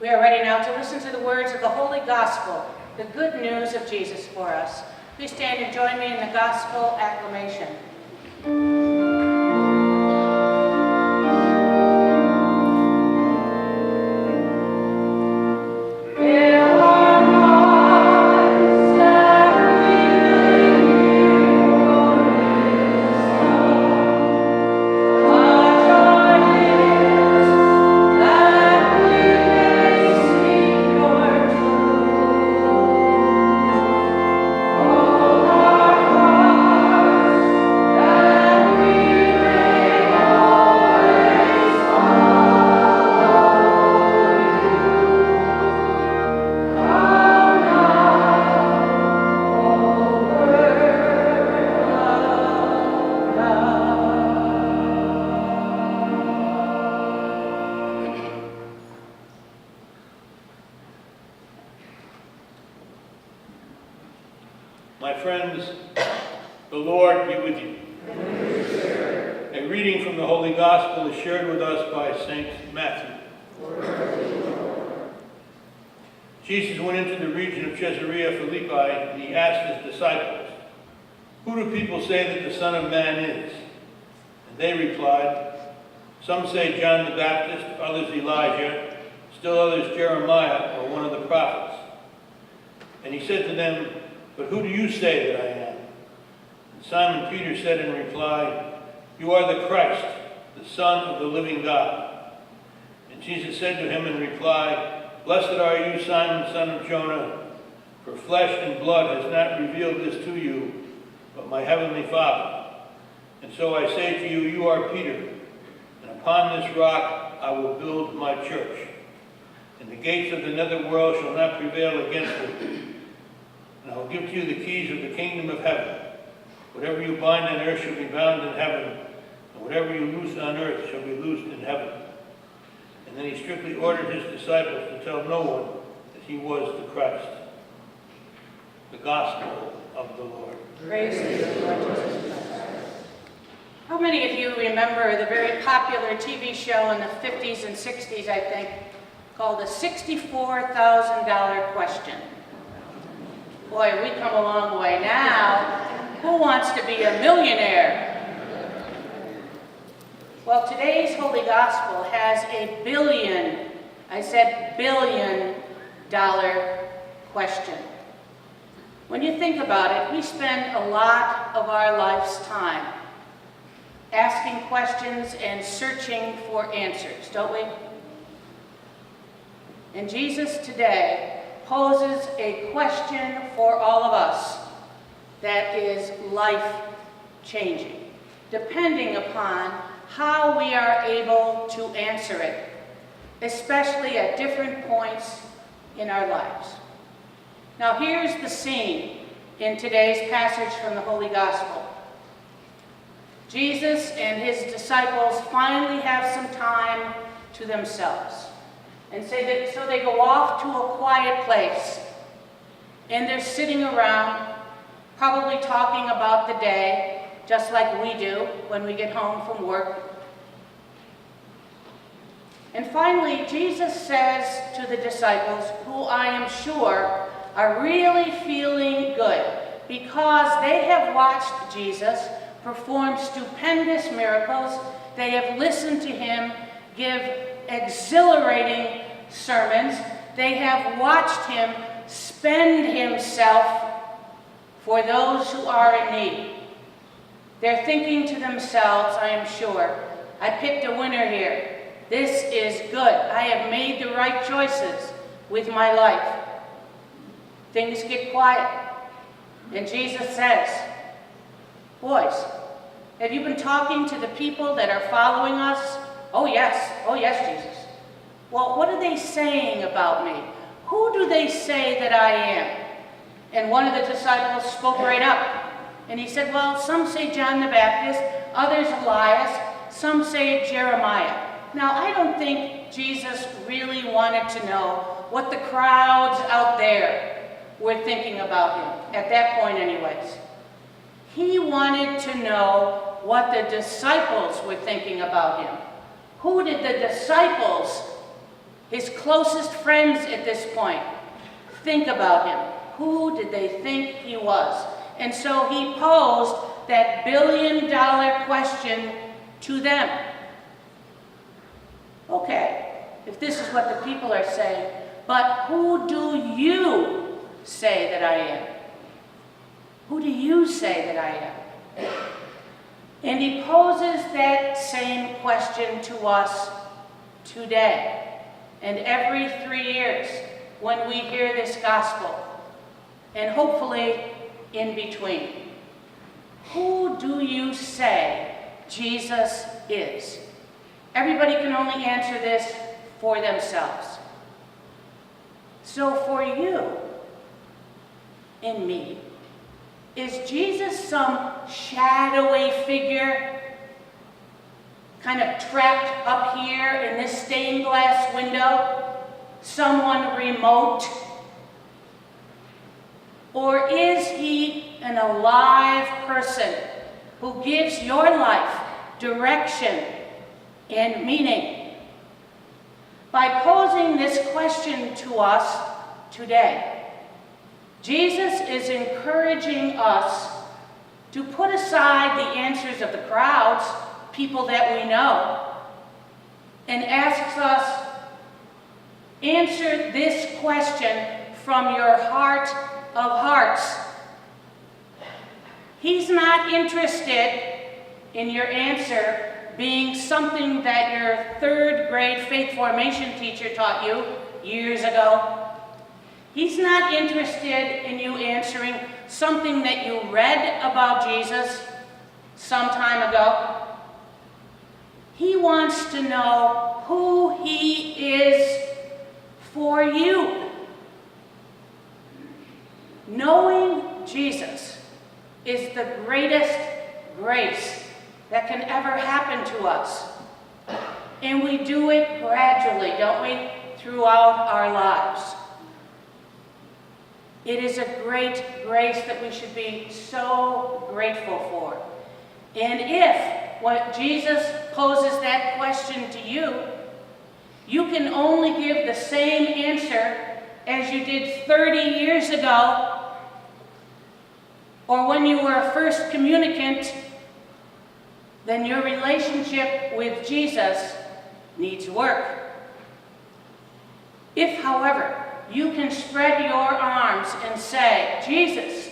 We are ready now to listen to the words of the Holy Gospel, the good news of Jesus for us. Please stand and join me in the Gospel acclamation. My friends, the Lord be with you. A reading from the Holy Gospel is shared with us by St. Matthew. Jesus went into the region of Caesarea Philippi, and he asked his disciples, "Who do people say that the Son of Man is?" And they replied, "Some say John the Baptist, others Elijah, still others Jeremiah or one of the prophets." And he said to them, "But who do you say that I am?" And Simon Peter said in reply, "You are the Christ, the Son of the living God." And Jesus said to him in reply, "Blessed are you, Simon, son of Jonah, for flesh and blood has not revealed this to you, but my heavenly Father. And so I say to you, you are Peter, and upon this rock I will build my church. And the gates of the netherworld shall not prevail against it. And I will give to you the keys of the kingdom of heaven. Whatever you bind on earth shall be bound in heaven, and whatever you loose on earth shall be loosed in heaven." And then he strictly ordered his disciples to tell no one that he was the Christ. The Gospel of the Lord. Praise to you, Lord Jesus Christ. How many of you remember the very popular TV show in the 50s and 60s, I think, called the $64,000 Question? Boy, we come a long way now. Who wants to be a millionaire? Well, today's Holy Gospel has a billion, I said billion-dollar question. When you think about it, we spend a lot of our life's time asking questions and searching for answers, don't we? And Jesus today poses a question for all of us that is life-changing, depending upon how we are able to answer it, especially at different points in our lives. Now here's the scene in today's passage from the Holy Gospel. Jesus and his disciples finally have some time to themselves. And so they go off to a quiet place, and they're sitting around, probably talking about the day, just like we do when we get home from work. And finally, Jesus says to the disciples, who I am sure are really feeling good because they have watched Jesus perform stupendous miracles, they have listened to him give exhilarating sermons, they have watched him spend himself for those who are in need. They're thinking to themselves, I am sure, I picked a winner here. This is good. I have made the right choices with my life. Things get quiet. And Jesus says, boys, have you been talking to the people that are following us? Oh yes, Jesus. Well, what are they saying about me? Who do they say that I am? And one of the disciples spoke right up. And he said, well, some say John the Baptist, others Elias, some say Jeremiah. Now, I don't think Jesus really wanted to know what the crowds out there were thinking about him, at that point anyways. He wanted to know what the disciples were thinking about him. Who did the disciples his closest friends at this point, think about him. Who did they think he was? And so he posed that billion-dollar question to them. Okay, if this is what the people are saying, but who do you say that I am? Who do you say that I am? And he poses that same question to us today and every 3 years when we hear this gospel, and hopefully in between. Who do you say Jesus is? Everybody can only answer this for themselves. So for you and me, is Jesus some shadowy figure kind of trapped up here in this stained glass window? Someone remote? Or is he an alive person who gives your life direction and meaning? By posing this question to us today, Jesus is encouraging us to put aside the answers of the crowds, people that we know, and asks us, answer this question from your heart of hearts. He's not interested in your answer being something that your third grade faith formation teacher taught you years ago. He's not interested in you answering something that you read about Jesus some time ago. He wants to know who he is for you. Knowing Jesus is the greatest grace that can ever happen to us. And we do it gradually, don't we, throughout our lives. It is a great grace that we should be so grateful for. And if what Jesus poses that question to you, you can only give the same answer as you did 30 years ago, or when you were a first communicant, then your relationship with Jesus needs work. If, however, you can spread your arms and say, Jesus,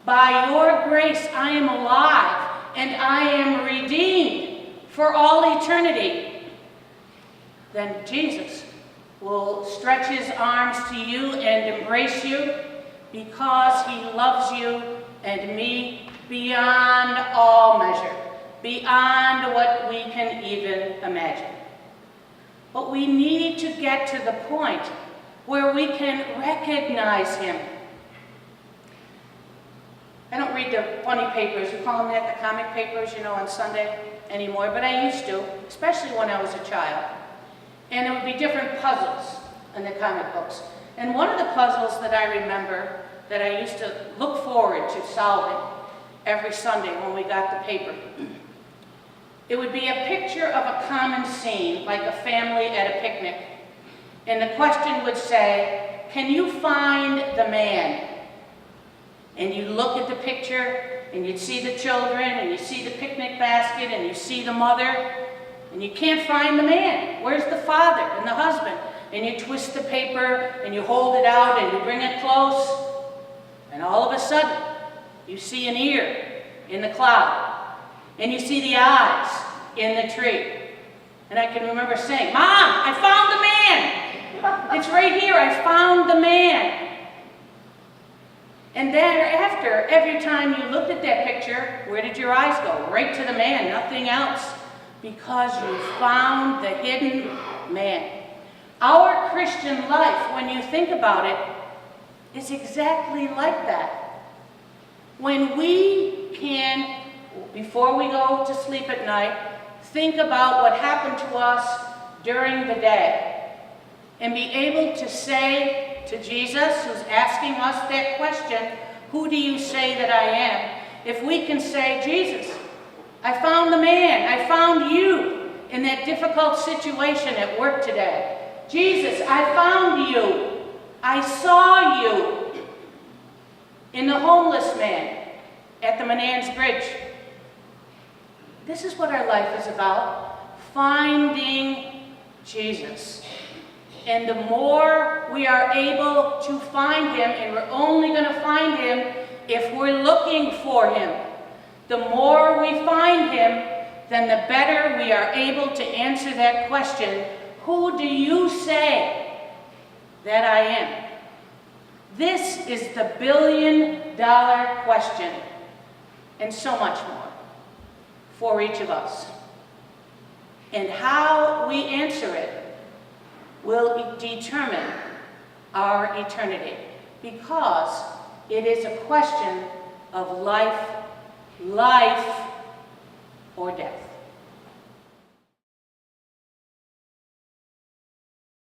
by your grace I am alive and I am redeemed for all eternity, then Jesus will stretch his arms to you and embrace you because he loves you and me beyond all measure, beyond what we can even imagine. But we need to get to the point where we can recognize him. I don't read the funny papers, we call them that, the comic papers, on Sunday anymore, but I used to, especially when I was a child. And there would be different puzzles in the comic books. And one of the puzzles that I remember that I used to look forward to solving every Sunday when we got the paper, it would be a picture of a common scene, like a family at a picnic. And the question would say, can you find the man? And you look at the picture, and you'd see the children, and you see the picnic basket, and you see the mother, and you can't find the man. Where's the father and the husband? And you twist the paper, and you hold it out, and you bring it close, and all of a sudden, you see an ear in the cloud, and you see the eyes in the tree. And I can remember saying, Mom, I found the man! It's right here, I found the man. And thereafter, every time you looked at that picture, where did your eyes go? Right to the man, nothing else. Because you found the hidden man. Our Christian life, when you think about it, is exactly like that. When we can, before we go to sleep at night, think about what happened to us during the day, and be able to say to Jesus, who's asking us that question, who do you say that I am? If we can say, Jesus, I found the man, I found you in that difficult situation at work today. Jesus, I found you. I saw you. In the homeless man at the Menands Bridge. This is what our life is about, finding Jesus. And the more we are able to find him, and we're only going to find him if we're looking for him, the more we find him, then the better we are able to answer that question, who do you say that I am? This is the billion-dollar question, and so much more for each of us. And how we answer it will determine our eternity, because it is a question of life or death.